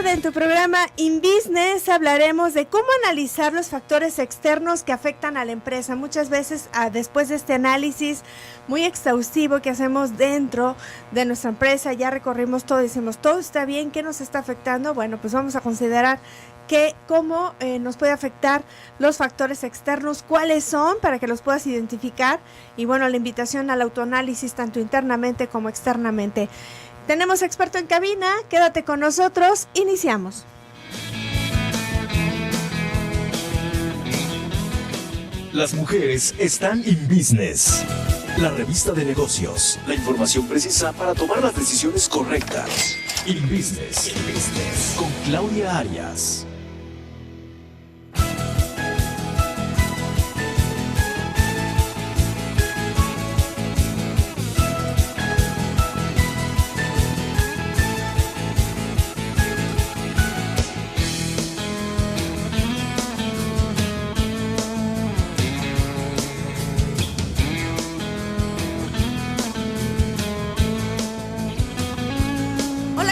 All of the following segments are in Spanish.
tarde en tu programa InBusiness hablaremos de cómo analizar los factores externos que afectan a la empresa. Muchas veces, después de este análisis muy exhaustivo que hacemos dentro de nuestra empresa, ya recorrimos todo y decimos, todo está bien, ¿qué nos está afectando? Bueno, pues vamos a considerar cómo nos puede afectar los factores externos, cuáles son para que los puedas identificar y bueno, la invitación al autoanálisis tanto internamente como externamente. Tenemos experto en cabina, quédate con nosotros, iniciamos. Las mujeres están in business. La revista de negocios, la información precisa para tomar las decisiones correctas. In Business, con Claudia Arias.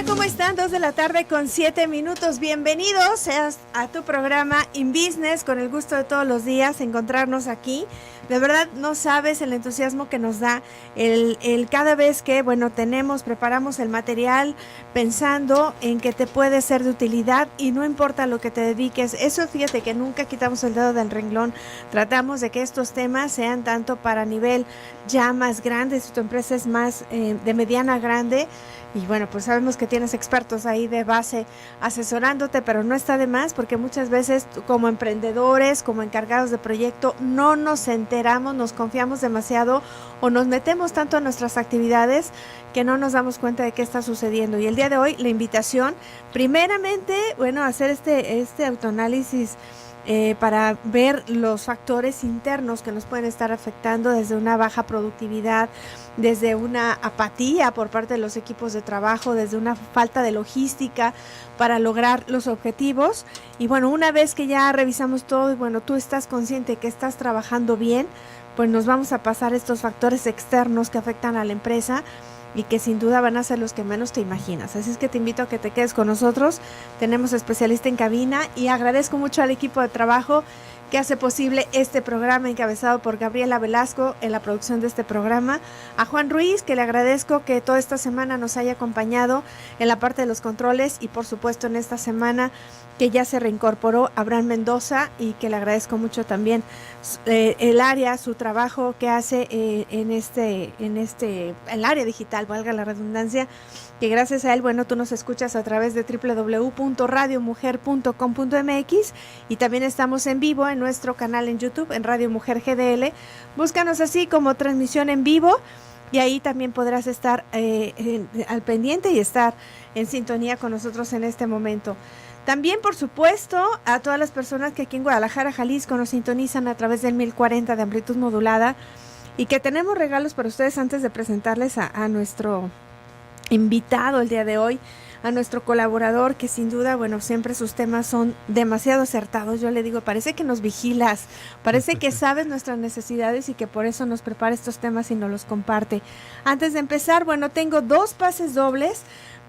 ¿Cómo están? 2 de la tarde con 7 minutos. Bienvenidos a tu programa InBusiness, con el gusto de todos los días encontrarnos aquí. De verdad no sabes el entusiasmo que nos da el cada vez que, bueno, preparamos el material pensando en que te puede ser de utilidad y no importa lo que te dediques. Eso, fíjate que nunca quitamos el dedo del renglón. Tratamos de que estos temas sean tanto para nivel ya más grande, si tu empresa es más de mediana grande. Y bueno, pues sabemos que tienes expertos ahí de base asesorándote, pero no está de más porque muchas veces como emprendedores, como encargados de proyecto, no nos enteramos, nos confiamos demasiado o nos metemos tanto en nuestras actividades que no nos damos cuenta de qué está sucediendo. Y el día de hoy la invitación, primeramente, bueno, hacer este autoanálisis para ver los factores internos que nos pueden estar afectando desde una baja productividad, desde una apatía por parte de los equipos de trabajo, desde una falta de logística para lograr los objetivos. Y bueno, una vez que ya revisamos todo y bueno, tú estás consciente que estás trabajando bien, pues nos vamos a pasar estos factores externos que afectan a la empresa y que sin duda van a ser los que menos te imaginas. Así es que te invito a que te quedes con nosotros. Tenemos especialista en cabina y agradezco mucho al equipo de trabajo que hace posible este programa, encabezado por Gabriela Velasco en la producción de este programa, a Juan Ruiz, que le agradezco que toda esta semana nos haya acompañado en la parte de los controles y por supuesto en esta semana que ya se reincorporó Abraham Mendoza y que le agradezco mucho también el área, su trabajo que hace en el área digital, valga la redundancia, que gracias a él, bueno, tú nos escuchas a través de www.radiomujer.com.mx y también estamos en vivo en nuestro canal en YouTube, en Radio Mujer GDL. Búscanos así como transmisión en vivo y ahí también podrás estar al pendiente y estar en sintonía con nosotros en este momento. También, por supuesto, a todas las personas que aquí en Guadalajara, Jalisco, nos sintonizan a través del 1040 de amplitud modulada y que tenemos regalos para ustedes antes de presentarles a nuestro invitado el día de hoy, a nuestro colaborador, que sin duda, bueno, siempre sus temas son demasiado acertados. Yo le digo, parece que nos vigilas, parece que sabes nuestras necesidades y que por eso nos prepara estos temas y nos los comparte. Antes de empezar, bueno, tengo 2 pases dobles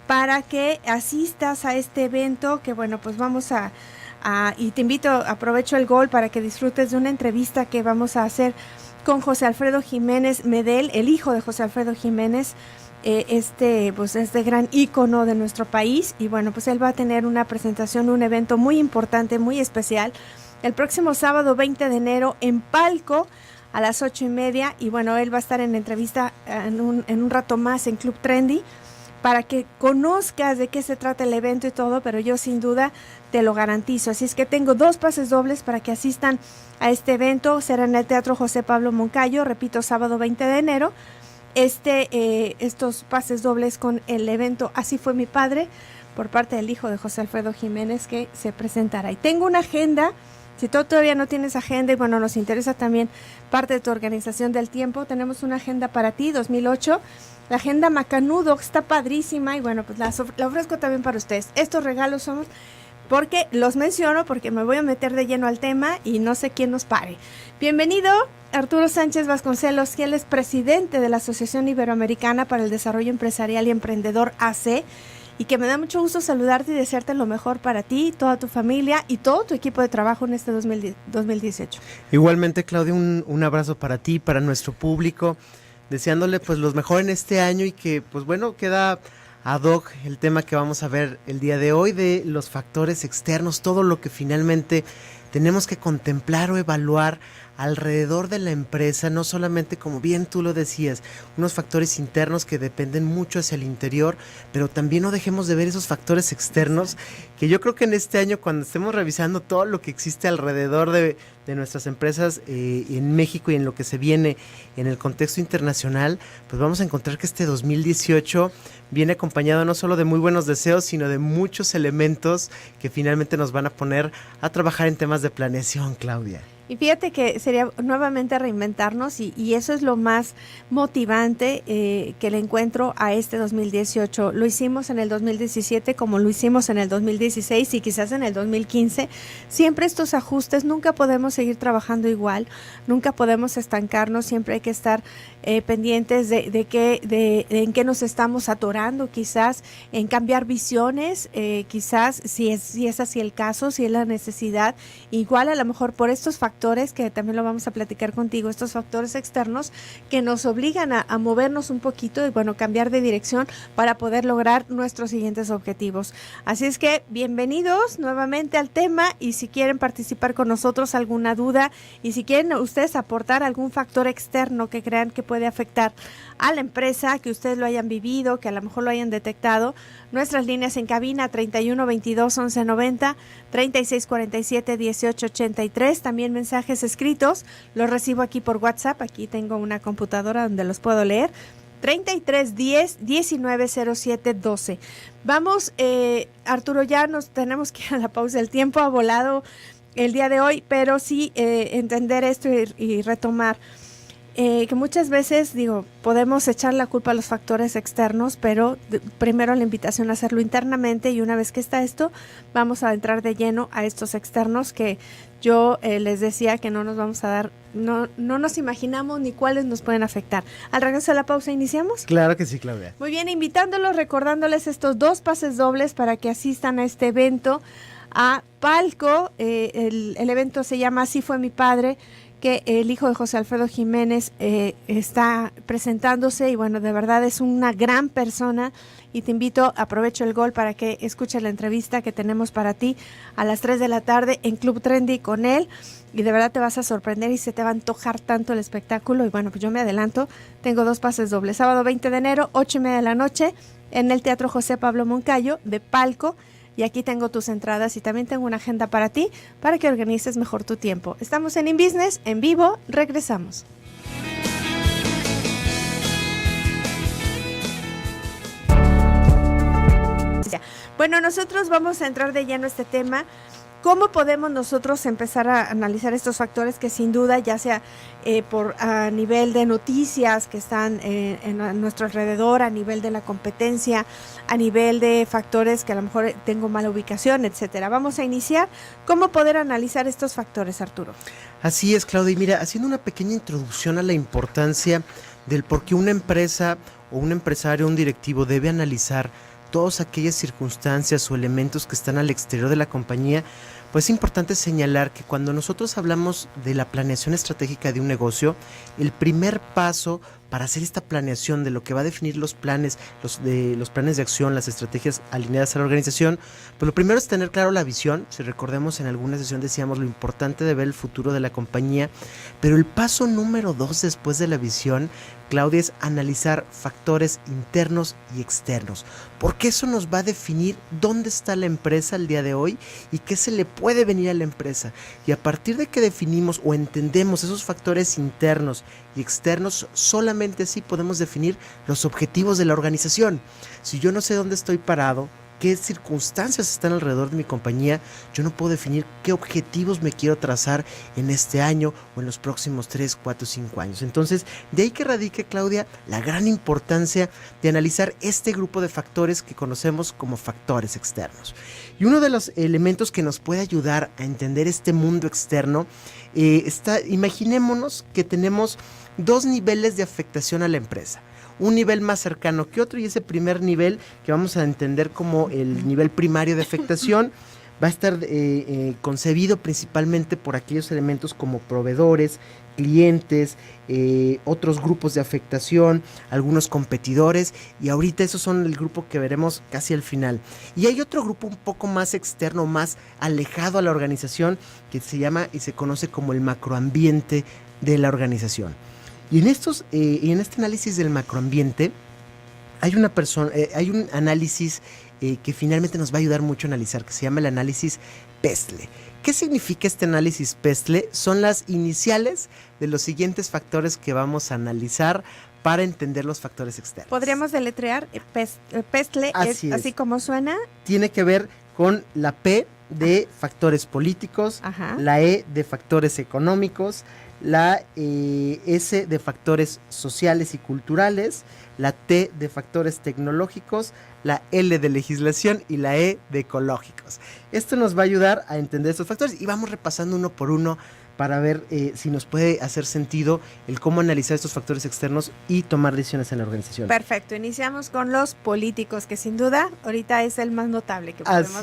para que asistas a este evento que, bueno, pues vamos y te invito, aprovecho el gol para que disfrutes de una entrevista que vamos a hacer con José Alfredo Jiménez Medel, el hijo de José Alfredo Jiménez, pues este gran ícono de nuestro país. Y bueno, pues él va a tener una presentación, un evento muy importante, muy especial, el próximo sábado 20 de enero en Palco a las 8:30. Y bueno, él va a estar en entrevista en un rato más en Club Trendy, para que conozcas de qué se trata el evento y todo, pero yo sin duda te lo garantizo. Así es que tengo 2 pases dobles para que asistan a este evento. Será en el Teatro José Pablo Moncayo, repito, sábado 20 de enero. Estos pases dobles con el evento Así fue mi padre, por parte del hijo de José Alfredo Jiménez, que se presentará. Y tengo una agenda, si tú todavía no tienes agenda y bueno, nos interesa también parte de tu organización del tiempo, tenemos una agenda para ti, 2008, la agenda Macanudo, está padrísima y bueno, pues la ofrezco también para ustedes. Estos regalos son porque los menciono, porque me voy a meter de lleno al tema y no sé quién nos pare. Bienvenido, Arturo Sánchez Vasconcelos, que él es presidente de la Asociación Iberoamericana para el Desarrollo Empresarial y Emprendedor AC, y que me da mucho gusto saludarte y desearte lo mejor para ti, toda tu familia y todo tu equipo de trabajo en este 2018. Igualmente, Claudia, un abrazo para ti, para nuestro público, deseándole pues los mejor en este año y que pues bueno, queda ad hoc el tema que vamos a ver el día de hoy de los factores externos, todo lo que finalmente tenemos que contemplar o evaluar alrededor de la empresa, no solamente, como bien tú lo decías, unos factores internos que dependen mucho hacia el interior, pero también no dejemos de ver esos factores externos que yo creo que en este año, cuando estemos revisando todo lo que existe alrededor de nuestras empresas en México y en lo que se viene en el contexto internacional, pues vamos a encontrar que este 2018 viene acompañado no solo de muy buenos deseos, sino de muchos elementos que finalmente nos van a poner a trabajar en temas de planeación, Claudia. Y fíjate que sería nuevamente reinventarnos y eso es lo más motivante que le encuentro a este 2018. Lo hicimos en el 2017 como lo hicimos en el 2016 y quizás en el 2015. Siempre estos ajustes, nunca podemos seguir trabajando igual, nunca podemos estancarnos, siempre hay que estar pendientes de en qué nos estamos atorando, quizás en cambiar visiones, quizás si es así el caso, si es la necesidad, igual a lo mejor por estos factores que también lo vamos a platicar contigo, estos factores externos que nos obligan a movernos un poquito y bueno, cambiar de dirección para poder lograr nuestros siguientes objetivos. Así es que bienvenidos nuevamente al tema y si quieren participar con nosotros, alguna duda y si quieren ustedes aportar algún factor externo que crean que puede afectar a la empresa, que ustedes lo hayan vivido, que a lo mejor lo hayan detectado, nuestras líneas en cabina 31 22 11 90, 36 47 18 83, también mensajes escritos, los recibo aquí por WhatsApp, aquí tengo una computadora donde los puedo leer, 33 10 19 07 12. Vamos, Arturo, ya nos tenemos que ir a la pausa, el tiempo ha volado el día de hoy, pero sí entender esto y retomar. Que muchas veces, podemos echar la culpa a los factores externos, pero primero la invitación a hacerlo internamente y una vez que está esto, vamos a entrar de lleno a estos externos que yo les decía que no nos vamos a dar, no nos imaginamos ni cuáles nos pueden afectar. Al regreso de la pausa, ¿iniciamos? Claro que sí, Claudia. Muy bien, invitándolos, recordándoles estos 2 pases dobles para que asistan a este evento a Palco. El evento se llama Así fue mi padre, que el hijo de José Alfredo Jiménez está presentándose y bueno, de verdad es una gran persona y te invito, aprovecho el gol para que escuches la entrevista que tenemos para ti a las 3 de la tarde en Club Trendy con él y de verdad te vas a sorprender y se te va a antojar tanto el espectáculo y bueno, pues yo me adelanto, tengo 2 pases dobles, sábado 20 de enero, 8:30 de la noche en el Teatro José Pablo Moncayo de Palco. Y aquí tengo tus entradas y también tengo una agenda para ti, para que organices mejor tu tiempo. Estamos en InBusiness, en vivo, regresamos. Bueno, nosotros vamos a entrar de lleno a este tema. ¿Cómo podemos nosotros empezar a analizar estos factores que sin duda, ya sea a nivel de noticias que están a nuestro alrededor, a nivel de la competencia, a nivel de factores que a lo mejor tengo mala ubicación, etcétera? Vamos a iniciar. ¿Cómo poder analizar estos factores, Arturo? Así es, Claudia. Y mira, haciendo una pequeña introducción a la importancia del por qué una empresa o un empresario o un directivo debe analizar todas aquellas circunstancias o elementos que están al exterior de la compañía, pues es importante señalar que cuando nosotros hablamos de la planeación estratégica de un negocio, el primer paso para hacer esta planeación de lo que va a definir los planes, los planes de acción, las estrategias alineadas a la organización, pues lo primero es tener claro la visión. Si recordemos, en alguna sesión decíamos lo importante de ver el futuro de la compañía, pero el paso número 2 después de la visión, Claudia, es analizar factores internos y externos, porque eso nos va a definir dónde está la empresa el día de hoy y qué se le puede venir a la empresa. Y a partir de que definimos o entendemos esos factores internos y externos, solamente así podemos definir los objetivos de la organización. Si yo no sé dónde estoy parado, qué circunstancias están alrededor de mi compañía, yo no puedo definir qué objetivos me quiero trazar en este año o en los próximos 3, 4, 5 años. Entonces, de ahí que radique, Claudia, la gran importancia de analizar este grupo de factores que conocemos como factores externos. Y uno de los elementos que nos puede ayudar a entender este mundo externo imaginémonos que tenemos 2 niveles de afectación a la empresa. un nivel más cercano que otro, y ese primer nivel que vamos a entender como el nivel primario de afectación va a estar concebido principalmente por aquellos elementos como proveedores, clientes, otros grupos de afectación, algunos competidores, y ahorita esos son el grupo que veremos casi al final. Y hay otro grupo un poco más externo, más alejado a la organización, que se llama y se conoce como el macroambiente de la organización. Y en este análisis del macroambiente hay un análisis que finalmente nos va a ayudar mucho a analizar, que se llama el análisis PESTLE. ¿Qué significa este análisis PESTLE? Son las iniciales de los siguientes factores que vamos a analizar para entender los factores externos. ¿Podríamos deletrear? PESTLE es así como suena. Tiene que ver con la P de factores políticos, la E de factores económicos, la S de factores sociales y culturales, la T de factores tecnológicos, la L de legislación y la E de ecológicos. Esto nos va a ayudar a entender estos factores y vamos repasando uno por uno para ver si nos puede hacer sentido el cómo analizar estos factores externos y tomar decisiones en la organización. Perfecto, iniciamos con los políticos, que sin duda ahorita es el más notable que podemos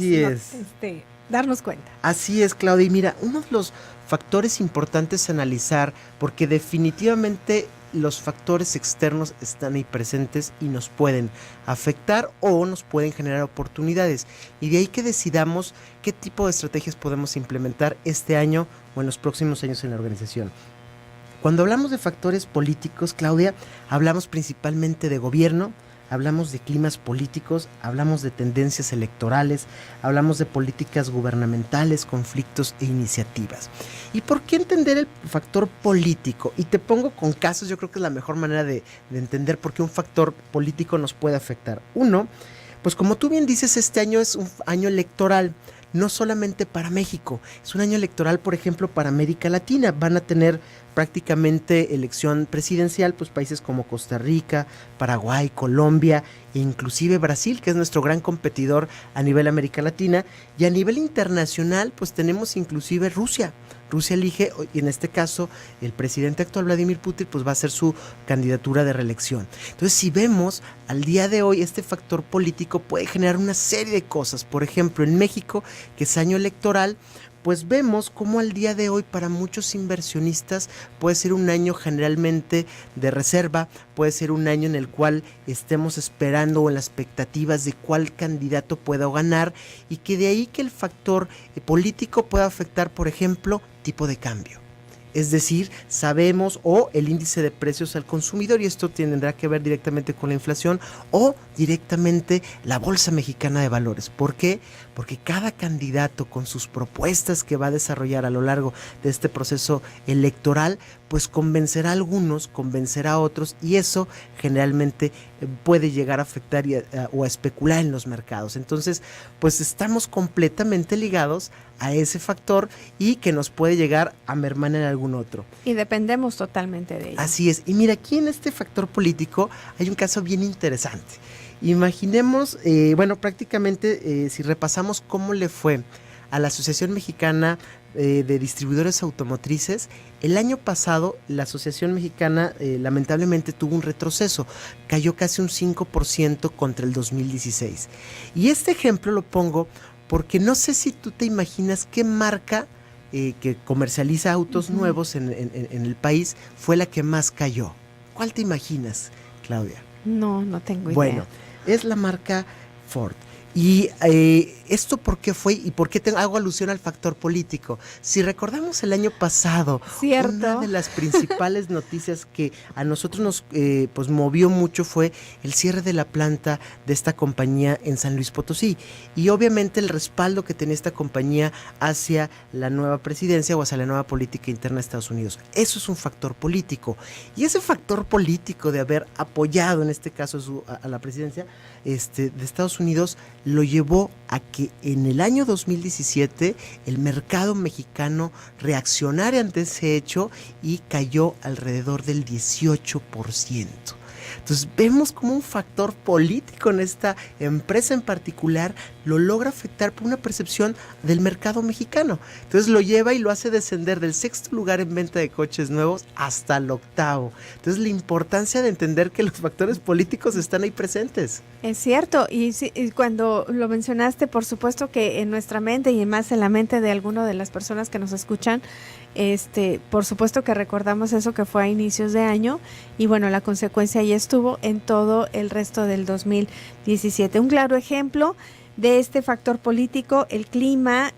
darnos cuenta. Así es, Claudia. Y mira, uno de los factores importantes a analizar, porque definitivamente los factores externos están ahí presentes y nos pueden afectar o nos pueden generar oportunidades. Y de ahí que decidamos qué tipo de estrategias podemos implementar este año o en los próximos años en la organización. Cuando hablamos de factores políticos, Claudia, hablamos principalmente de gobierno, hablamos de climas políticos, hablamos de tendencias electorales, hablamos de políticas gubernamentales, conflictos e iniciativas. ¿Y por qué entender el factor político? Y te pongo con casos, yo creo que es la mejor manera de entender por qué un factor político nos puede afectar. Uno, pues como tú bien dices, este año es un año electoral. No solamente para México, es un año electoral, por ejemplo, para América Latina. Van a tener prácticamente elección presidencial, pues países como Costa Rica, Paraguay, Colombia e inclusive Brasil, que es nuestro gran competidor a nivel América Latina, y a nivel internacional, pues tenemos inclusive Rusia. Rusia elige, y en este caso, el presidente actual Vladimir Putin, pues va a ser su candidatura de reelección. Entonces, si vemos al día de hoy, este factor político puede generar una serie de cosas. Por ejemplo, en México, que es año electoral, pues vemos cómo al día de hoy para muchos inversionistas puede ser un año generalmente de reserva, puede ser un año en el cual estemos esperando o en las expectativas de cuál candidato pueda ganar, y que de ahí que el factor político pueda afectar, por ejemplo, tipo de cambio. Es decir, sabemos o el índice de precios al consumidor, y esto tendrá que ver directamente con la inflación o directamente la Bolsa Mexicana de Valores. ¿Por qué? Porque cada candidato con sus propuestas que va a desarrollar a lo largo de este proceso electoral, pues convencerá a algunos, convencerá a otros, y eso generalmente puede llegar a afectar o a especular en los mercados. Entonces, pues estamos completamente ligados a ese factor y que nos puede llegar a mermar en algún otro. Y dependemos totalmente de ello. Así es. Y mira, aquí en este factor político hay un caso bien interesante. Imaginemos, prácticamente si repasamos cómo le fue a la Asociación Mexicana de Distribuidores Automotrices, el año pasado la Asociación Mexicana lamentablemente tuvo un retroceso, cayó casi un 5% contra el 2016. Y este ejemplo lo pongo porque no sé si tú te imaginas qué marca que comercializa autos nuevos en el país fue la que más cayó. ¿Cuál te imaginas, Claudia? No tengo idea. Bueno, es la marca Ford. Y esto por qué fue y por qué hago alusión al factor político. Si recordamos el año pasado, ¿cierto? Una de las principales noticias que a nosotros nos pues movió mucho fue el cierre de la planta de esta compañía en San Luis Potosí, y obviamente el respaldo que tenía esta compañía hacia la nueva presidencia o hacia la nueva política interna de Estados Unidos. Eso es un factor político, y ese factor político de haber apoyado en este caso a la presidencia de Estados Unidos lo llevó a que en el año 2017 el mercado mexicano reaccionara ante ese hecho y cayó alrededor del 18%. Entonces vemos como un factor político en esta empresa en particular lo logra afectar por una percepción del mercado mexicano. Entonces lo lleva y lo hace descender del 6º lugar en venta de coches nuevos hasta el 8º. Entonces la importancia de entender que los factores políticos están ahí presentes. Es cierto, y cuando lo mencionaste, por supuesto que en nuestra mente y más en la mente de alguna de las personas que nos escuchan, por supuesto que recordamos eso que fue a inicios de año y bueno, la consecuencia ahí estuvo en todo el resto del 2017. Un claro ejemplo de este factor político, el clima,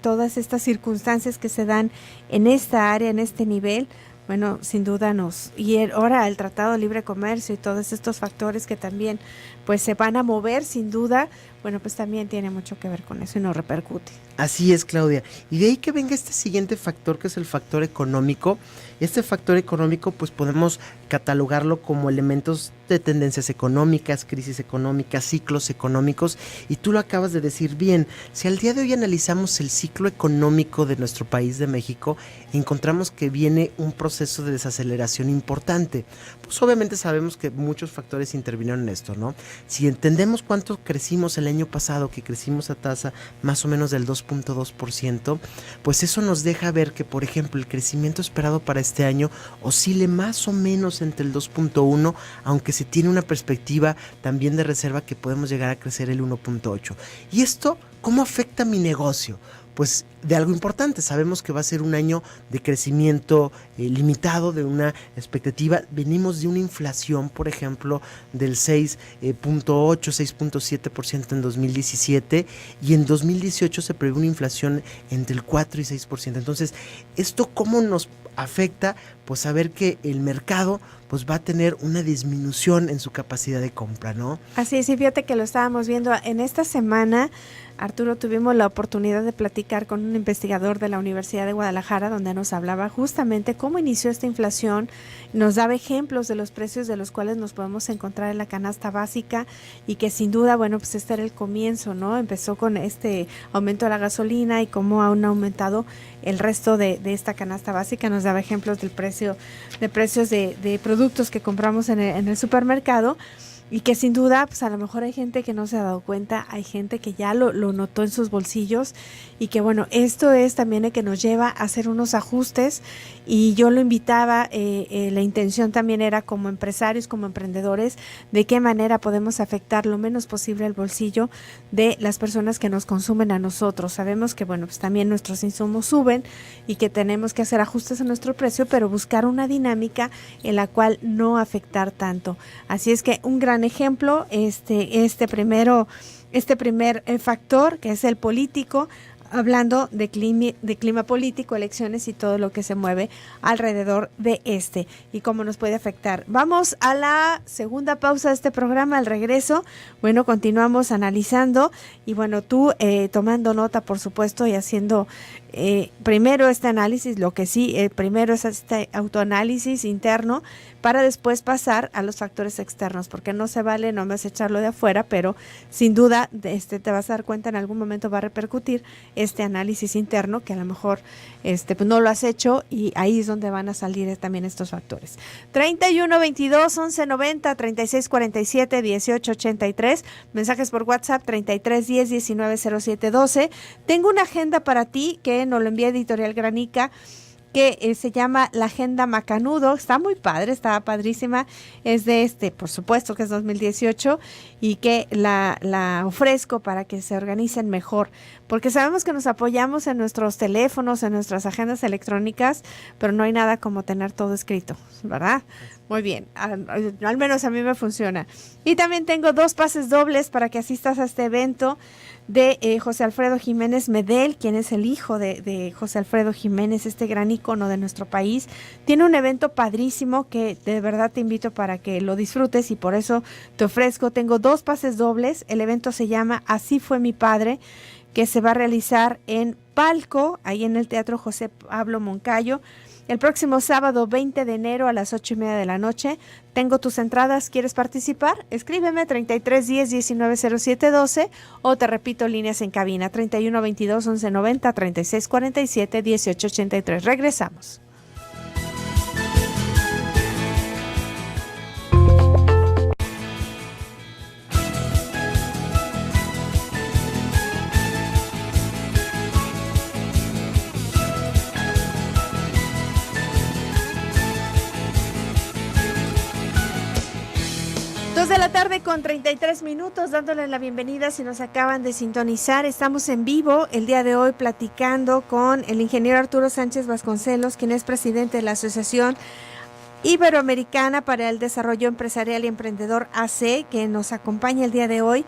todas estas circunstancias que se dan en esta área, en este nivel, bueno, sin duda y ahora el Tratado de Libre Comercio y todos estos factores que también pues se van a mover sin duda, bueno, pues también tiene mucho que ver con eso y nos repercute. Así es, Claudia. Y de ahí que venga este siguiente factor, que es el factor económico. Este factor económico, pues podemos catalogarlo como elementos de tendencias económicas, crisis económicas, ciclos económicos. Y tú lo acabas de decir bien. Si al día de hoy analizamos el ciclo económico de nuestro país, de México, encontramos que viene un proceso de desaceleración importante. Pues obviamente sabemos que muchos factores intervinieron en esto, ¿no? Si entendemos cuánto crecimos el año pasado, que crecimos a tasa más o menos del 2.2%, pues eso nos deja ver que, por ejemplo, el crecimiento esperado para este año oscile más o menos entre el 2.1, aunque se tiene una perspectiva también de reserva que podemos llegar a crecer el 1.8. ¿Y esto cómo afecta a mi negocio? Pues de algo importante, sabemos que va a ser un año de crecimiento limitado, de una expectativa. Venimos de una inflación, por ejemplo, del 6.8, 6.7% en 2017 y en 2018 se prevé una inflación entre el 4 y 6%. Entonces, ¿esto cómo nos afecta? Pues saber que el mercado pues va a tener una disminución en su capacidad de compra, ¿no? Así es, y fíjate que lo estábamos viendo en esta semana. Arturo, tuvimos la oportunidad de platicar con un investigador de la Universidad de Guadalajara donde nos hablaba justamente cómo inició esta inflación, nos daba ejemplos de los precios de los cuales nos podemos encontrar en la canasta básica y que sin duda, bueno, pues este era el comienzo, ¿no? Empezó con este aumento de la gasolina y cómo han aumentado el resto de esta canasta básica. Nos daba ejemplos del precios de productos que compramos en el supermercado. Y que sin duda, pues a lo mejor hay gente que no se ha dado cuenta, hay gente que ya lo notó en sus bolsillos y que bueno, esto es también el que nos lleva a hacer unos ajustes y yo lo invitaba, la intención también era como empresarios, como emprendedores, de qué manera podemos afectar lo menos posible el bolsillo de las personas que nos consumen a nosotros. Sabemos que bueno, pues también nuestros insumos suben y que tenemos que hacer ajustes en nuestro precio, pero buscar una dinámica en la cual no afectar tanto. Así es que un gran ejemplo, este primer factor que es el político, hablando de clima político, elecciones y todo lo que se mueve alrededor de y cómo nos puede afectar. Vamos a la segunda pausa de este programa. Al regreso, bueno, continuamos analizando y bueno, tú tomando nota, por supuesto, y haciendo primero este análisis, lo que sí, primero es este autoanálisis interno para después pasar a los factores externos, porque no se vale nomás echarlo de afuera, pero sin duda te vas a dar cuenta en algún momento va a repercutir este análisis interno que a lo mejor pues no lo has hecho y ahí es donde van a salir también estos factores. 31 22 11 90 36 47 18 83, mensajes por WhatsApp 33 10 19 07 12. Tengo una agenda para ti que nos lo envía Editorial Granica, que se llama La Agenda Macanudo. Está muy padre, está padrísima. Es de por supuesto que es 2018 y que la ofrezco para que se organicen mejor, porque sabemos que nos apoyamos en nuestros teléfonos, en nuestras agendas electrónicas, pero no hay nada como tener todo escrito, ¿verdad? Muy bien, al menos a mí me funciona. Y también tengo 2 pases dobles para que asistas a este evento de José Alfredo Jiménez Medel, quien es el hijo de José Alfredo Jiménez, este gran ícono de nuestro país. Tiene un evento padrísimo que de verdad te invito para que lo disfrutes y por eso te ofrezco. Tengo 2 pases dobles. El evento se llama Así fue mi padre, que se va a realizar en Palco, ahí en el Teatro José Pablo Moncayo, el próximo sábado 20 de enero a las 8:30 de la noche. Tengo tus entradas. ¿Quieres participar? Escríbeme 33 10 19 07 12 o te repito líneas en cabina 31 22 11 90 36 47 18 83. Regresamos. 2 de la tarde con 33 minutos, dándoles la bienvenida si nos acaban de sintonizar. Estamos en vivo el día de hoy platicando con el ingeniero Arturo Sánchez Vasconcelos, quien es presidente de la Asociación Iberoamericana para el Desarrollo Empresarial y Emprendedor AC, que nos acompaña el día de hoy,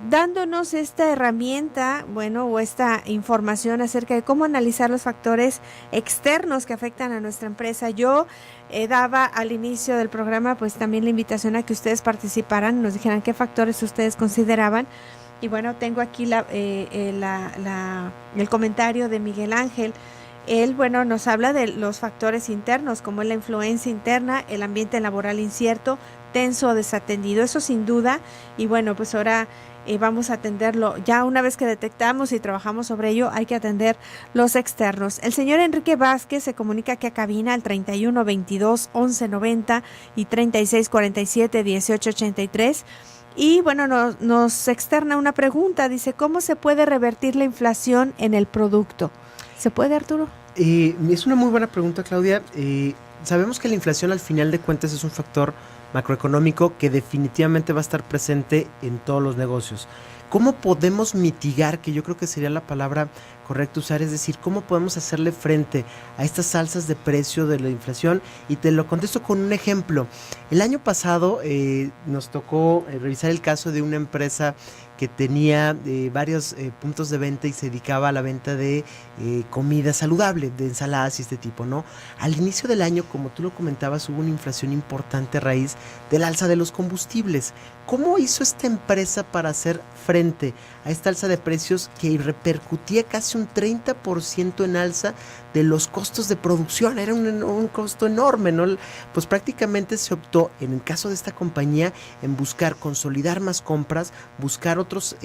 dándonos esta herramienta, o esta información acerca de cómo analizar los factores externos que afectan a nuestra empresa. Yo daba al inicio del programa pues también la invitación a que ustedes participaran, nos dijeran qué factores ustedes consideraban. Y bueno, tengo aquí el comentario de Miguel Ángel. Él, nos habla de los factores internos, como es la influencia interna, el ambiente laboral incierto, tenso o desatendido. Eso sin duda. Y bueno, pues ahora vamos a atenderlo. Ya una vez que detectamos y trabajamos sobre ello, hay que atender los externos. El señor Enrique Vázquez se comunica aquí a cabina al 31 22 11 90 y 36 47 18 83. Y bueno, nos externa una pregunta. Dice, ¿cómo se puede revertir la inflación en el producto? ¿Se puede, Arturo? Es una muy buena pregunta, Claudia. Sabemos que la inflación al final de cuentas es un factor macroeconómico que definitivamente va a estar presente en todos los negocios. ¿Cómo podemos mitigar, que yo creo que sería la palabra correcta usar, es decir, cómo podemos hacerle frente a estas alzas de precio de la inflación? Y te lo contesto con un ejemplo. El año pasado nos tocó revisar el caso de una empresa que tenía varios puntos de venta y se dedicaba a la venta de comida saludable, de ensaladas y este tipo, ¿no? Al inicio del año, como tú lo comentabas, hubo una inflación importante a raíz del alza de los combustibles. ¿Cómo hizo esta empresa para hacer frente a esta alza de precios que repercutía casi un 30% en alza de los costos de producción? Era un costo enorme, ¿no? Pues prácticamente se optó, en el caso de esta compañía, en buscar consolidar más compras, buscar otros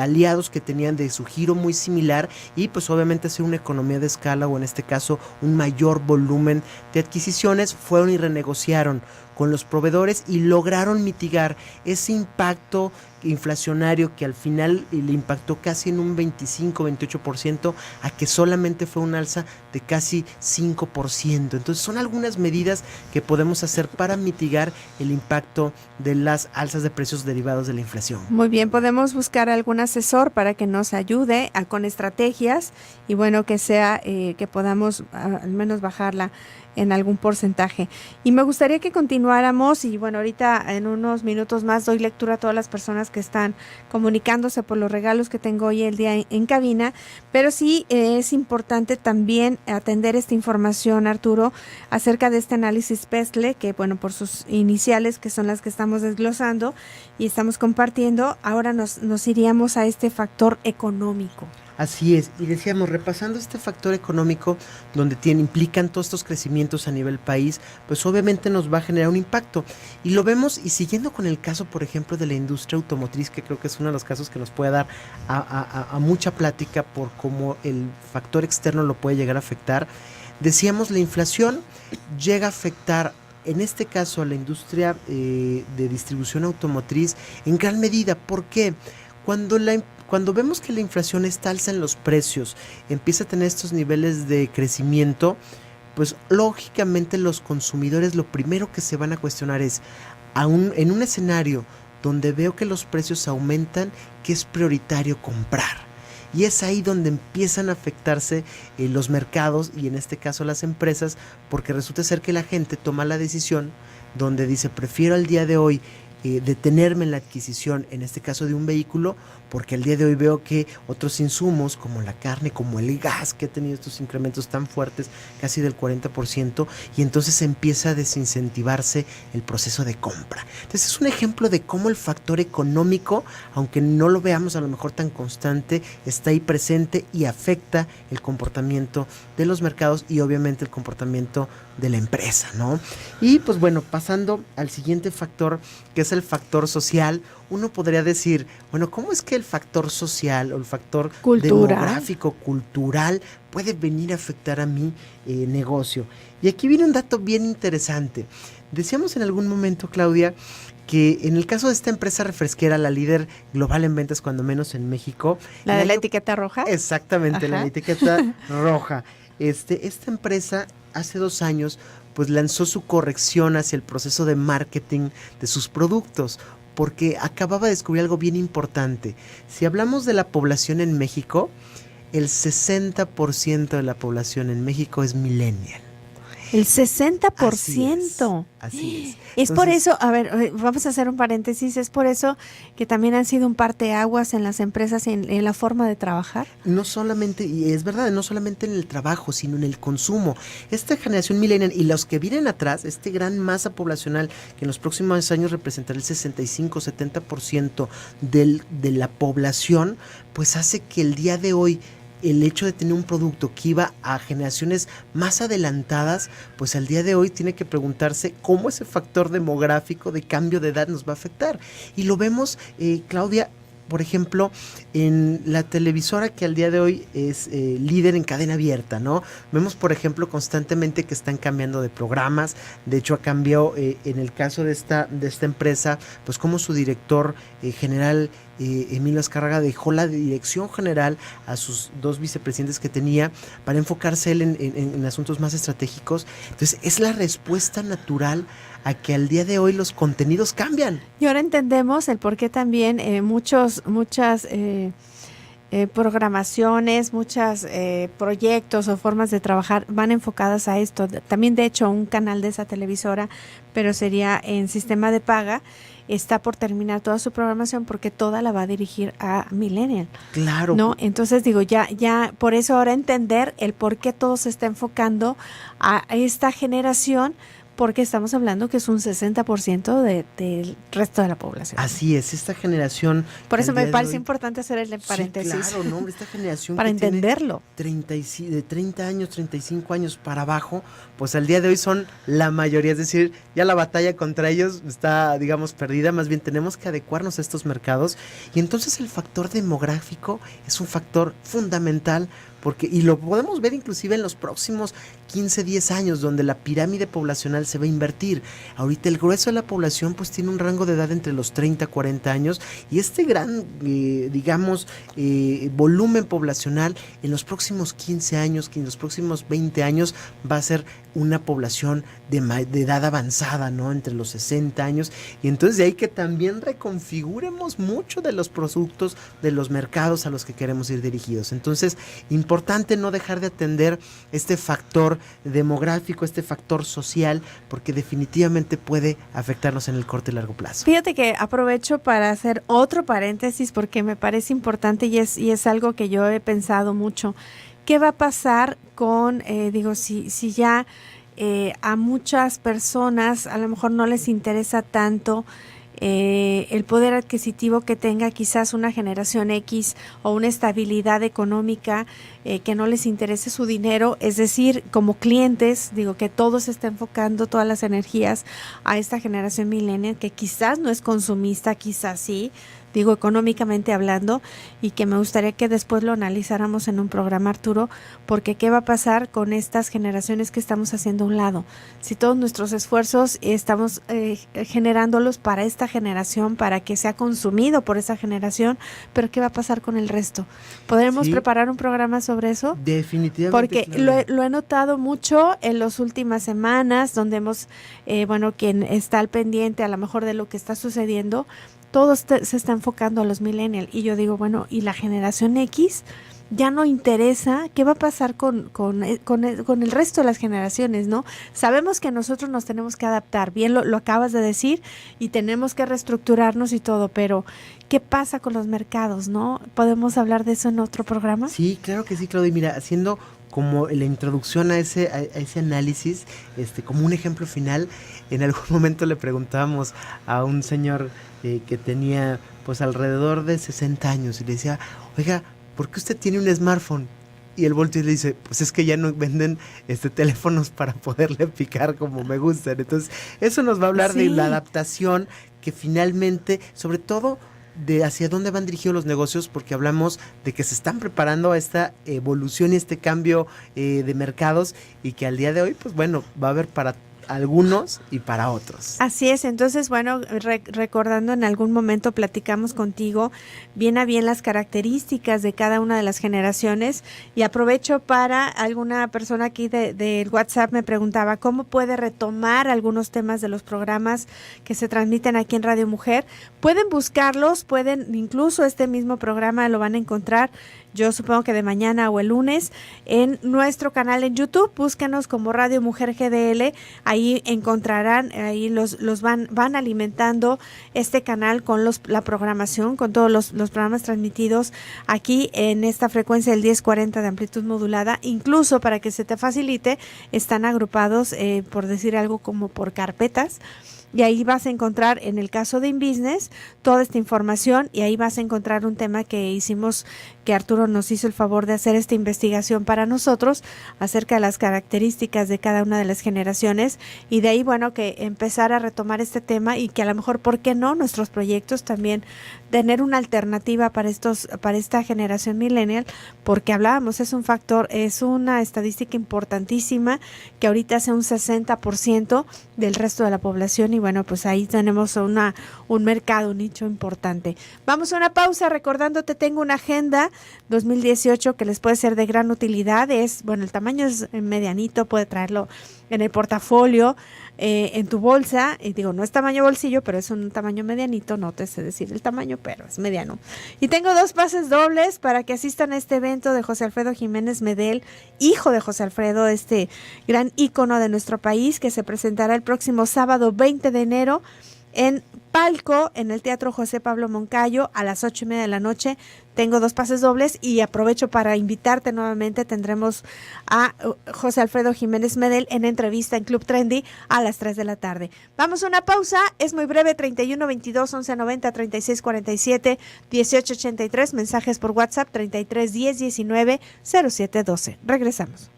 aliados que tenían de su giro muy similar y pues obviamente hacer una economía de escala, o en este caso un mayor volumen de adquisiciones. Fueron y renegociaron con los proveedores y lograron mitigar ese impacto inflacionario que al final le impactó casi en un 25-28% a que solamente fue un alza de casi 5%. Entonces son algunas medidas que podemos hacer para mitigar el impacto de las alzas de precios derivados de la inflación. Muy bien, podemos buscar algún asesor para que nos ayude con estrategias y que sea que podamos al menos bajarla en algún porcentaje. Y me gustaría que continuáramos y ahorita en unos minutos más doy lectura a todas las personas que están comunicándose por los regalos que tengo hoy el día en cabina, pero sí es importante también atender esta información, Arturo, acerca de este análisis PESTLE, que por sus iniciales, que son las que estamos desglosando y estamos compartiendo, ahora nos iríamos a este factor económico. Así es, y decíamos, repasando este factor económico donde implican todos estos crecimientos a nivel país, pues obviamente nos va a generar un impacto. Y lo vemos, y siguiendo con el caso, por ejemplo, de la industria automotriz, que creo que es uno de los casos que nos puede dar a mucha plática por cómo el factor externo lo puede llegar a afectar. Decíamos, la inflación llega a afectar, en este caso, a la industria de distribución automotriz en gran medida. ¿Por qué? Cuando vemos que la inflación está alza en los precios, empieza a tener estos niveles de crecimiento, pues lógicamente los consumidores lo primero que se van a cuestionar es, en un escenario donde veo que los precios aumentan, ¿qué es prioritario comprar? Y es ahí donde empiezan a afectarse los mercados y en este caso las empresas, porque resulta ser que la gente toma la decisión donde dice, prefiero al día de hoy detenerme en la adquisición, en este caso de un vehículo, porque al día de hoy veo que otros insumos como la carne, como el gas, que ha tenido estos incrementos tan fuertes, casi del 40%, y entonces empieza a desincentivarse el proceso de compra. Entonces es un ejemplo de cómo el factor económico, aunque no lo veamos a lo mejor tan constante, está ahí presente y afecta el comportamiento de los mercados y obviamente el comportamiento de la empresa, ¿no? Y pues pasando al siguiente factor, que es el factor social, uno podría decir, ¿cómo es que el factor social o el factor demográfico, cultural, puede venir a afectar a mi negocio? Y aquí viene un dato bien interesante. Decíamos en algún momento, Claudia, que en el caso de esta empresa refresquera, la líder global en ventas, cuando menos en México. ¿La de la etiqueta roja? Exactamente, la etiqueta roja. esta empresa hace 2 años pues lanzó su corrección hacia el proceso de marketing de sus productos, porque acababa de descubrir algo bien importante. Si hablamos de la población en México, el 60% de la población en México es millennial. El 60%. Así es. Es por eso, a ver, vamos a hacer un paréntesis, es por eso que también han sido un parteaguas en las empresas en la forma de trabajar. No solamente, y es verdad, no solamente en el trabajo, sino en el consumo. Esta generación millennial y los que vienen atrás, este gran masa poblacional que en los próximos años representará el 65-70% de la población, pues hace que el día de hoy el hecho de tener un producto que iba a generaciones más adelantadas, pues al día de hoy tiene que preguntarse cómo ese factor demográfico de cambio de edad nos va a afectar. Y lo vemos, Claudia, por ejemplo, en la televisora que al día de hoy es líder en cadena abierta, ¿no? Vemos, por ejemplo, constantemente que están cambiando de programas. De hecho, ha cambiado en el caso de esta empresa, pues como su director general, Emilio Azcárraga, dejó la dirección general a sus 2 vicepresidentes que tenía para enfocarse él en asuntos más estratégicos. Entonces, es la respuesta natural a que al día de hoy los contenidos cambian. Y ahora entendemos el por qué también muchas programaciones, muchos proyectos o formas de trabajar van enfocadas a esto. También, de hecho, un canal de esa televisora, pero sería en sistema de paga, está por terminar toda su programación porque toda la va a dirigir a Millennial. Claro. ¿No? Entonces digo, ya por eso ahora entender el por qué todo se está enfocando a esta generación, porque estamos hablando que es un 60% del resto de la población. Así es, esta generación. Por eso me parece importante hacer el paréntesis. Sí, claro, ¿no? Esta generación para que entenderlo. Tiene de 30 años, 35 años para abajo, pues al día de hoy son la mayoría, es decir, ya la batalla contra ellos está, digamos, perdida, más bien tenemos que adecuarnos a estos mercados, y entonces el factor demográfico es un factor fundamental, porque, y lo podemos ver inclusive en los próximos 15, 10 años, donde la pirámide poblacional se va a invertir. Ahorita el grueso de la población pues tiene un rango de edad entre los 30 a 40 años, y este gran, volumen poblacional en los próximos 15 años, que en los próximos 20 años va a ser una población de edad avanzada, ¿no? Entre los 60 años, y entonces de ahí que también reconfiguremos mucho de los productos, de los mercados a los que queremos ir dirigidos. Entonces, importante no dejar de atender este factor demográfico, este factor social, porque definitivamente puede afectarnos en el corto y largo plazo. Fíjate que aprovecho para hacer otro paréntesis porque me parece importante y es algo que yo he pensado mucho. ¿Qué va a pasar con, si ya a muchas personas a lo mejor no les interesa tanto el poder adquisitivo que tenga quizás una generación X o una estabilidad económica, que no les interese su dinero? Es decir, como clientes, que todo se está enfocando, todas las energías a esta generación millennial que quizás no es consumista, quizás sí, económicamente hablando, y que me gustaría que después lo analizáramos en un programa, Arturo, porque ¿qué va a pasar con estas generaciones que estamos haciendo a un lado? Si todos nuestros esfuerzos estamos generándolos para esta generación, para que sea consumido por esa generación, pero ¿qué va a pasar con el resto? ¿Podremos preparar un programa sobre eso? Definitivamente. Porque lo he notado mucho en las últimas semanas, donde hemos, quien está al pendiente a lo mejor de lo que está sucediendo, todo se está enfocando a los millennials, y yo digo, y la generación X ya no interesa. ¿Qué va a pasar con el resto de las generaciones, no? Sabemos que nosotros nos tenemos que adaptar, bien lo acabas de decir, y tenemos que reestructurarnos y todo, pero ¿qué pasa con los mercados, no? ¿Podemos hablar de eso en otro programa? Sí, claro que sí, Claudia. Mira, haciendo como la introducción a ese análisis, como un ejemplo final, en algún momento le preguntábamos a un señor que tenía pues alrededor de 60 años, y le decía, oiga, ¿por qué usted tiene un smartphone? Y él volteó y le dice, pues es que ya no venden teléfonos para poderle picar como me gustan. Entonces, eso nos va a hablar de la adaptación que finalmente, sobre todo, de hacia dónde van dirigidos los negocios, porque hablamos de que se están preparando a esta evolución y este cambio de mercados, y que al día de hoy, pues va a haber para algunos y para otros. Así es, entonces, bueno, recordando en algún momento platicamos contigo bien a bien las características de cada una de las generaciones, y aprovecho para alguna persona aquí del WhatsApp me preguntaba cómo puede retomar algunos temas de los programas que se transmiten aquí en Radio Mujer. Pueden buscarlos, pueden, incluso este mismo programa lo van a encontrar, yo supongo que de mañana o el lunes, en nuestro canal en YouTube. Búsquenos como Radio Mujer GDL, ahí encontrarán, ahí los van alimentando este canal con la programación, con todos los programas transmitidos aquí en esta frecuencia del 1040 de amplitud modulada. Incluso, para que se te facilite, están agrupados, por decir algo, como por carpetas. Y ahí vas a encontrar, en el caso de InBusiness, toda esta información, y ahí vas a encontrar un tema que hicimos, que Arturo nos hizo el favor de hacer esta investigación para nosotros acerca de las características de cada una de las generaciones, y de ahí, bueno, que empezar a retomar este tema, y que a lo mejor, ¿por qué no?, nuestros proyectos también tener una alternativa para esta generación millennial, porque hablábamos, es un factor, es una estadística importantísima, que ahorita hace un 60% del resto de la población, y bueno, pues ahí tenemos un mercado, un nicho importante. Vamos a una pausa, recordándote, tengo una agenda 2018 que les puede ser de gran utilidad. Bueno, el tamaño es medianito, puede traerlo en el portafolio, en tu bolsa, y digo, no es tamaño bolsillo, pero es un tamaño medianito, no te sé decir el tamaño, pero es mediano. Y tengo 2 pases dobles para que asistan a este evento de José Alfredo Jiménez Medel, hijo de José Alfredo, este gran ícono de nuestro país, que se presentará el próximo sábado 20 de enero en Palco, en el Teatro José Pablo Moncayo, a las 8:30 de la noche. Tengo 2 pases dobles, y aprovecho para invitarte nuevamente. Tendremos a José Alfredo Jiménez Medel en entrevista en Club Trendy a las 3 de la tarde. Vamos a una pausa, es muy breve, 31 22 11 90 36 47 18 83, mensajes por WhatsApp 33 10 19 07 12. Regresamos.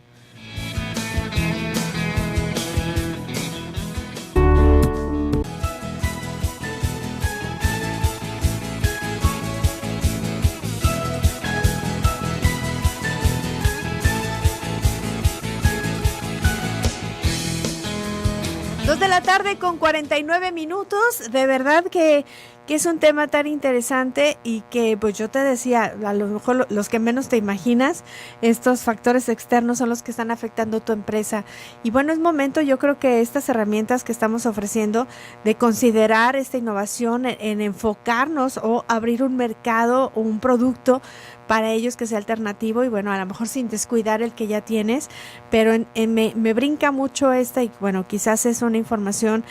De la tarde con 49 minutos, de verdad que es un tema tan interesante, y que, pues, yo te decía, a lo mejor los que menos te imaginas, estos factores externos son los que están afectando tu empresa. Y bueno, es momento, yo creo que estas herramientas que estamos ofreciendo, de considerar esta innovación en enfocarnos o abrir un mercado o un producto para ellos que sea alternativo, y bueno, a lo mejor sin descuidar el que ya tienes, pero me brinca mucho esta, y bueno, quizás es una información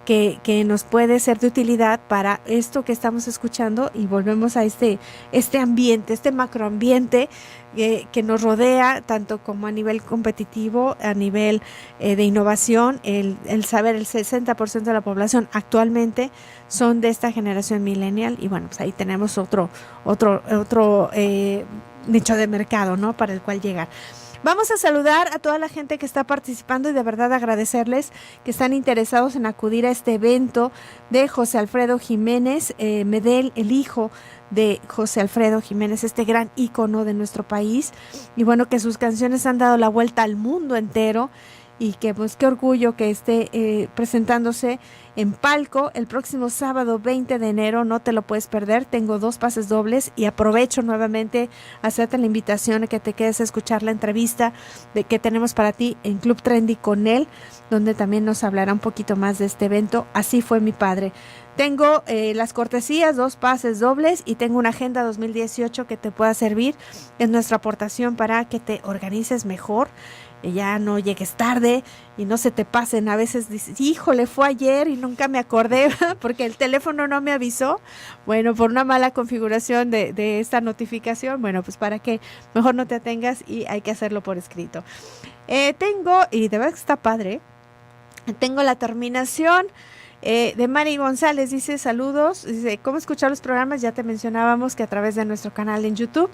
que nos puede ser de utilidad para esto que estamos escuchando, y volvemos a este ambiente, este macroambiente que nos rodea, tanto como a nivel competitivo, a nivel de innovación. El saber, el 60% de la población actualmente son de esta generación millennial, y bueno, pues ahí tenemos otro nicho de mercado, ¿no?, para el cual llegar. Vamos a saludar a toda la gente que está participando, y de verdad agradecerles que están interesados en acudir a este evento de José Alfredo Jiménez Medel, el hijo de José Alfredo Jiménez, este gran ícono de nuestro país, y bueno, que sus canciones han dado la vuelta al mundo entero, y que pues qué orgullo que esté presentándose en Palco el próximo sábado 20 de enero, no te lo puedes perder. Tengo 2 pases dobles, y aprovecho nuevamente a hacerte la invitación a que te quedes a escuchar la entrevista que tenemos para ti en Club Trendy con él, donde también nos hablará un poquito más de este evento. Así fue mi padre. Tengo las cortesías, 2 pases dobles, y tengo una agenda 2018 que te pueda servir. Es nuestra aportación para que te organices mejor, y ya no llegues tarde y no se te pasen. A veces dices, híjole, fue ayer y nunca me acordé porque el teléfono no me avisó. Bueno, por una mala configuración de esta notificación, bueno, pues para que mejor no te atengas, y hay que hacerlo por escrito. Tengo, y de verdad que está padre, tengo la terminación de Mari González, dice saludos, dice cómo escuchar los programas, ya te mencionábamos que a través de nuestro canal en YouTube,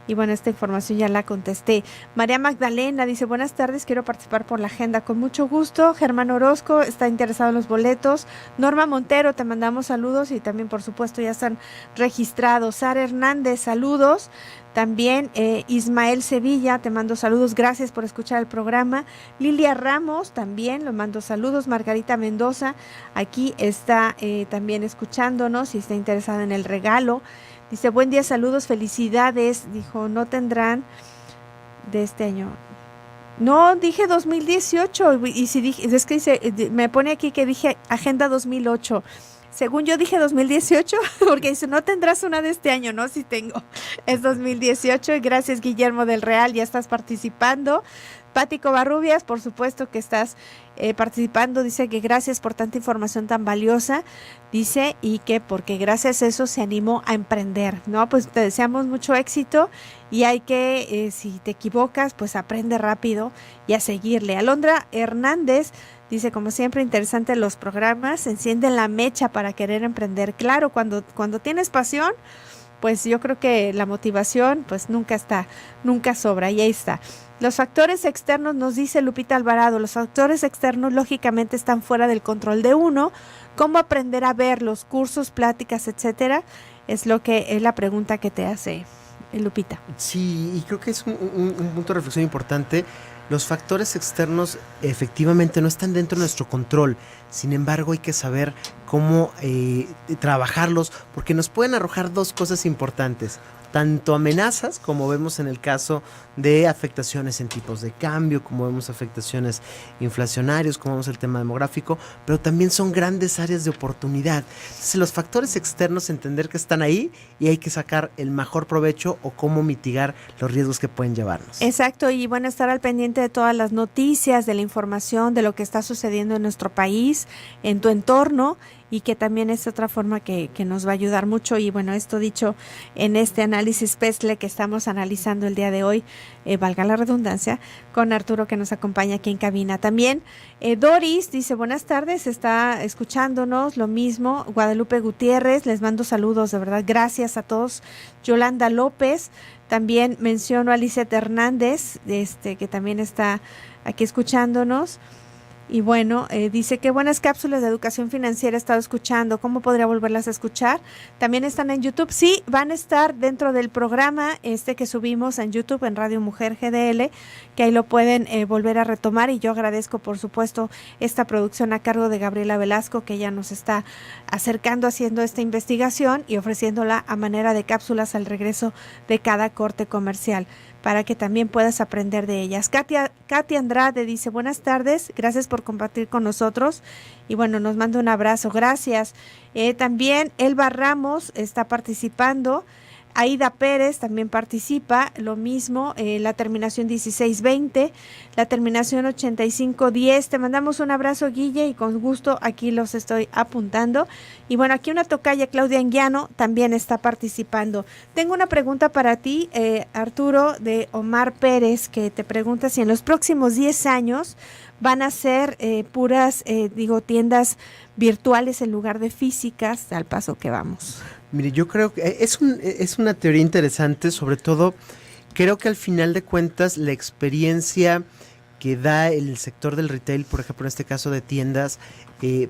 Y bueno, esta información ya la contesté. María Magdalena dice, buenas tardes, quiero participar por la agenda. Con mucho gusto. Germán Orozco está interesado en los boletos. Norma Montero, te mandamos saludos y también, por supuesto, ya están registrados. Sara Hernández, saludos. También Ismael Sevilla, te mando saludos, gracias por escuchar el programa. Lilia Ramos, también le mando saludos. Margarita Mendoza, aquí está también escuchándonos y está interesada en el regalo. Dice, buen día, saludos, felicidades. Dijo, no tendrán de este año. No, dije 2018, y si dije, es que dice, me pone aquí que dije Agenda 2008. Según yo dije 2018, porque dice, no tendrás una de este año, ¿no? Sí tengo, es 2018. Y gracias, Guillermo del Real, ya estás participando. Pati Covarrubias, por supuesto que estás participando, dice que gracias por tanta información tan valiosa, dice, y que porque gracias a eso se animó a emprender, ¿no? Pues te deseamos mucho éxito y hay que, si te equivocas, pues aprende rápido y a seguirle. Alondra Hernández dice, como siempre, interesante los programas, encienden la mecha para querer emprender. Claro, cuando tienes pasión, pues yo creo que la motivación pues nunca sobra, y ahí está. Los factores externos, nos dice Lupita Alvarado, los factores externos lógicamente están fuera del control de uno. ¿Cómo aprender a verlos? Cursos, pláticas, etcétera, es la pregunta que te hace Lupita. Sí, y creo que es un punto de reflexión importante. Los factores externos efectivamente no están dentro de nuestro control. Sin embargo, hay que saber cómo trabajarlos, porque nos pueden arrojar dos cosas importantes. Tanto amenazas, como vemos en el caso de afectaciones en tipos de cambio, como vemos afectaciones inflacionarias, como vemos el tema demográfico, pero también son grandes áreas de oportunidad. Entonces, los factores externos, entender que están ahí y hay que sacar el mejor provecho o cómo mitigar los riesgos que pueden llevarnos. Exacto, y bueno, estar al pendiente de todas las noticias, de la información, de lo que está sucediendo en nuestro país, en tu entorno, y que también es otra forma que nos va a ayudar mucho. Y bueno, esto dicho en este análisis PESLE que estamos analizando el día de hoy, valga la redundancia, con Arturo, que nos acompaña aquí en cabina. También Doris dice, buenas tardes, está escuchándonos, lo mismo. Guadalupe Gutiérrez, les mando saludos, de verdad, gracias a todos. Yolanda López, también menciono a Lizeth Hernández, que también está aquí escuchándonos. Y bueno, dice que buenas cápsulas de educación financiera he estado escuchando. ¿Cómo podría volverlas a escuchar? También están en YouTube. Sí, van a estar dentro del programa que subimos en YouTube, en Radio Mujer GDL, que ahí lo pueden volver a retomar. Y yo agradezco, por supuesto, esta producción a cargo de Gabriela Velasco, que ya nos está acercando, haciendo esta investigación y ofreciéndola a manera de cápsulas al regreso de cada corte comercial, para que también puedas aprender de ellas. Katia Andrade dice, buenas tardes, gracias por compartir con nosotros. Y bueno, nos manda un abrazo, gracias. También Elba Ramos está participando. Aida Pérez también participa, lo mismo, la terminación 1620, la terminación 8510. Te mandamos un abrazo, Guille, y con gusto aquí los estoy apuntando. Y bueno, aquí una tocaya, Claudia Anguiano, también está participando. Tengo una pregunta para ti, Arturo, de Omar Pérez, que te pregunta si en los próximos 10 años van a ser puras, tiendas virtuales en lugar de físicas, al paso que vamos. Mire, yo creo que es una teoría interesante, sobre todo creo que al final de cuentas la experiencia que da el sector del retail, por ejemplo en este caso de tiendas,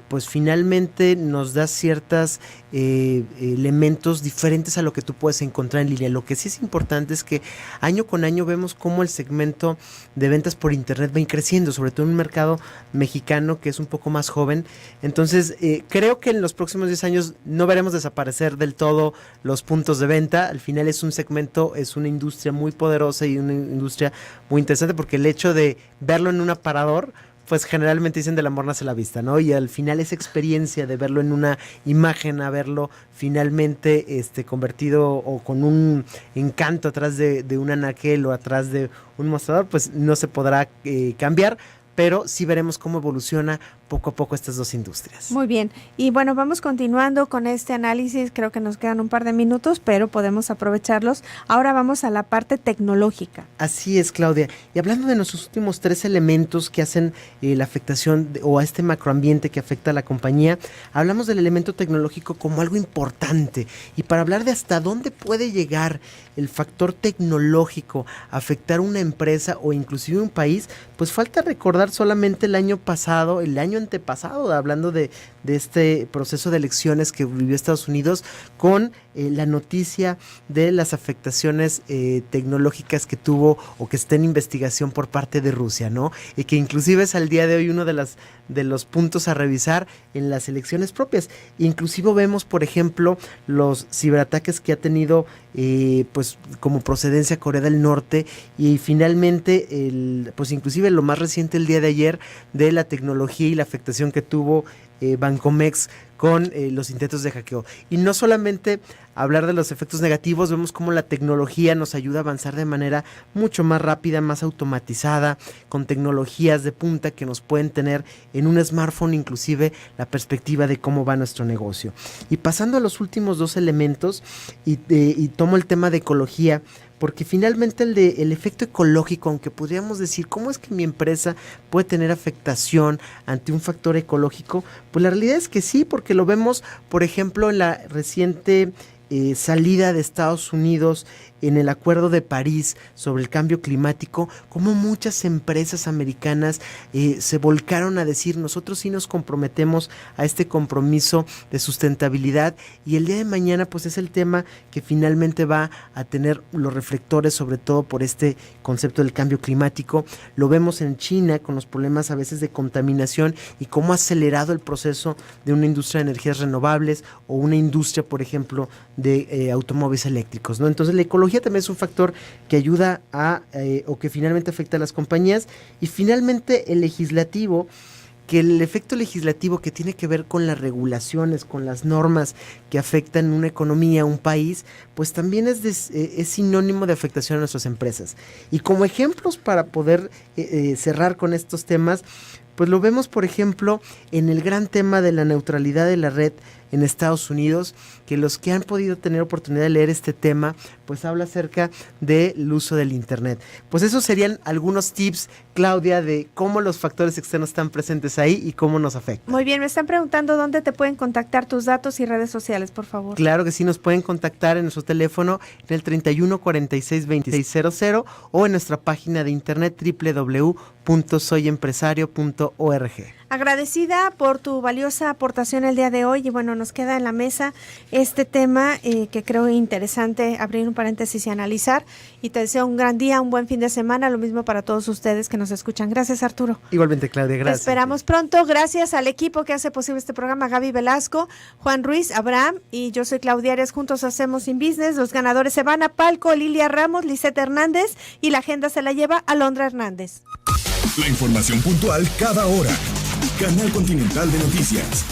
pues finalmente nos da ciertos elementos diferentes a lo que tú puedes encontrar en línea. Lo que sí es importante es que año con año vemos cómo el segmento de ventas por internet va creciendo, sobre todo en un mercado mexicano que es un poco más joven. Entonces creo que en los próximos 10 años no veremos desaparecer del todo los puntos de venta. Al final es un segmento, es una industria muy poderosa y una industria muy interesante, porque el hecho de verlo en un aparador, pues generalmente dicen del amor nace la vista, ¿no? Y al final esa experiencia de verlo en una imagen, a verlo finalmente convertido o con un encanto atrás de un anaquel o atrás de un mostrador, pues no se podrá cambiar, pero sí veremos cómo evoluciona poco a poco estas dos industrias. Muy bien, y bueno, vamos continuando con este análisis, creo que nos quedan un par de minutos, pero podemos aprovecharlos. Ahora vamos a la parte tecnológica. Así es, Claudia, y hablando de nuestros últimos 3 elementos que hacen la afectación o a este macroambiente que afecta a la compañía, hablamos del elemento tecnológico como algo importante, y para hablar de hasta dónde puede llegar el factor tecnológico a afectar una empresa o inclusive un país, pues falta recordar solamente el año pasado, el año antepasado, hablando de este proceso de elecciones que vivió Estados Unidos, con la noticia de las afectaciones tecnológicas que tuvo o que está en investigación por parte de Rusia, ¿no? Y que inclusive es al día de hoy uno de los puntos a revisar en las elecciones propias. Inclusive vemos, por ejemplo, los ciberataques que ha tenido pues como procedencia Corea del Norte, y finalmente pues inclusive lo más reciente el día de ayer de la tecnología y la afectación que tuvo Bancomext con los intentos de hackeo. Y no solamente hablar de los efectos negativos, vemos cómo la tecnología nos ayuda a avanzar de manera mucho más rápida, más automatizada, con tecnologías de punta que nos pueden tener en un smartphone, inclusive la perspectiva de cómo va nuestro negocio. Y pasando a los últimos 2 elementos, y tomo el tema de ecología, porque finalmente el efecto ecológico, aunque podríamos decir, ¿cómo es que mi empresa puede tener afectación ante un factor ecológico? Pues la realidad es que sí, porque lo vemos, por ejemplo, en la reciente salida de Estados Unidos en el Acuerdo de París sobre el cambio climático, como muchas empresas americanas se volcaron a decir, nosotros sí nos comprometemos a este compromiso de sustentabilidad, y el día de mañana pues es el tema que finalmente va a tener los reflectores, sobre todo por este concepto del cambio climático. Lo vemos en China con los problemas a veces de contaminación y cómo ha acelerado el proceso de una industria de energías renovables o una industria, por ejemplo, de automóviles eléctricos, ¿no? Entonces la ecología también es un factor que ayuda a o que finalmente afecta a las compañías. Y finalmente el legislativo, que el efecto legislativo que tiene que ver con las regulaciones, con las normas que afectan una economía, un país, pues también es sinónimo de afectación a nuestras empresas. Y como ejemplos para poder cerrar con estos temas, pues lo vemos, por ejemplo, en el gran tema de la neutralidad de la red en Estados Unidos, que los que han podido tener oportunidad de leer este tema, pues habla acerca del uso del Internet. Pues esos serían algunos tips, Claudia, de cómo los factores externos están presentes ahí y cómo nos afectan. Muy bien, me están preguntando dónde te pueden contactar, tus datos y redes sociales, por favor. Claro que sí, nos pueden contactar en nuestro teléfono en el 31 46 2600 o en nuestra página de internet www.soyempresario.org. Agradecida por tu valiosa aportación el día de hoy, y bueno, nos queda en la mesa este tema que creo interesante abrir un paréntesis y analizar, y te deseo un gran día, un buen fin de semana, lo mismo para todos ustedes que nos escuchan. Gracias, Arturo. Igualmente, Claudia, gracias. Te esperamos pronto, gracias al equipo que hace posible este programa, Gaby Velasco, Juan Ruiz, Abraham y yo soy Claudia Arias. Juntos hacemos InBusiness. Los ganadores se van a Palco, Lilia Ramos, Lisette Hernández, y la agenda se la lleva Alondra Hernández. La información puntual cada hora. Canal Continental de Noticias.